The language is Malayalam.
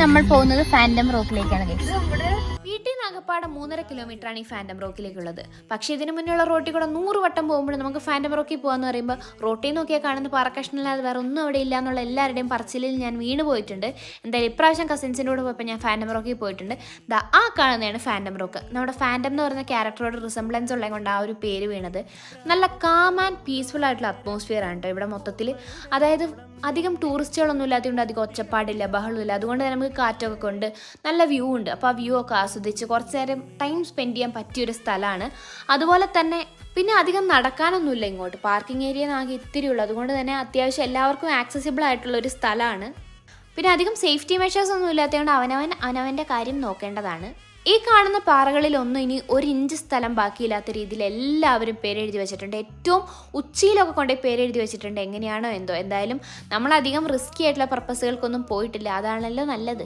നമ്മൾ പോകുന്നത് ഫാൻറ്റം റോക്കിലേക്കാണ് ഗൈസ്. വീട്ടിൽ നിന്ന് അകപ്പാടെ 3.5 കിലോമീറ്ററാണ് ഈ ഫാൻറ്റം റോക്കിലേക്കുള്ളത്. പക്ഷേ ഇതിന് മുന്നേയുള്ള റോട്ടിൽ കൂടെ 100 വട്ടം പോകുമ്പോൾ നമുക്ക് ഫാൻറ്റം റോക്കിൽ പോകാന്ന് പറയുമ്പോൾ റോട്ടിൽ നോക്കിയാൽ കാണുന്ന പാറക്കഷ്ണല്ലാതെ വേറെ ഒന്നും അവിടെ ഇല്ല എന്നുള്ള എല്ലാവരുടെയും പറച്ചിലിൽ ഞാൻ വീണ് പോയിട്ടുണ്ട്. എന്തായാലും ഇപ്രാവശ്യം കസിൻസിൻ്റെ കൂടെ പോയപ്പോൾ ഞാൻ ഫാൻറ്റം റോക്കിൽ പോയിട്ടുണ്ട്. ആ കാണുന്നതാണ് ഫാൻറ്റം റോക്ക്. നമ്മുടെ ഫാൻറ്റം എന്ന് പറയുന്ന ക്യാരക്ടറോട് റിസംബ്ലൻസ് ഉള്ളത് കൊണ്ട് ആ ഒരു പേര് വീണത്. നല്ല കാം ആൻഡ് പീസ്ഫുൾ ആയിട്ടുള്ള അറ്റ്മോസ്ഫിയർ ആണ് കേട്ടോ ഇവിടെ മൊത്തത്തിൽ. അതായത് അധികം ടൂറിസ്റ്റുകളൊന്നും ഇല്ലാത്തതുകൊണ്ട് അധികം ഒച്ചപ്പാടില്ല, ബഹളമില്ല. അതുകൊണ്ട് തന്നെ നമുക്ക് കാറ്റൊക്കെ കൊണ്ട് നല്ല വ്യൂ ഉണ്ട്. അപ്പോൾ ആ വ്യൂ ഒക്കെ ആസ്വദിച്ച് കുറച്ച് നേരം ടൈം സ്പെൻഡ് ചെയ്യാൻ പറ്റിയൊരു സ്ഥലമാണ്. അതുപോലെ തന്നെ പിന്നെ അധികം നടക്കാനൊന്നുമില്ല ഇങ്ങോട്ട്. പാർക്കിംഗ് ഏരിയ ആകെ ഇത്തിരി ഉള്ളൂ. അതുകൊണ്ട് തന്നെ അത്യാവശ്യം എല്ലാവർക്കും ആക്സസിബിൾ ആയിട്ടുള്ള ഒരു സ്ഥലമാണ്. പിന്നെ അധികം സേഫ്റ്റി മെഷേഴ്സ് ഒന്നും ഇല്ലാത്തതുകൊണ്ട് അവനവൻ്റെ കാര്യം നോക്കേണ്ടതാണ്. ഈ കാണുന്ന പാറകളിലൊന്നും ഇനി 1 ഇഞ്ച് സ്ഥലം ബാക്കിയില്ലാത്ത രീതിയിൽ എല്ലാവരും പേരെഴുതി വെച്ചിട്ടുണ്ട്. ഏറ്റവും ഉച്ചിയിലൊക്കെ കൊണ്ടുപോയി പേരെഴുതി വെച്ചിട്ടുണ്ട്. എങ്ങനെയാണോ എന്തോ. എന്തായാലും നമ്മളധികം റിസ്കി ആയിട്ടുള്ള പർപ്പസുകൾക്കൊന്നും പോയിട്ടില്ല. അതാണല്ലോ നല്ലത്.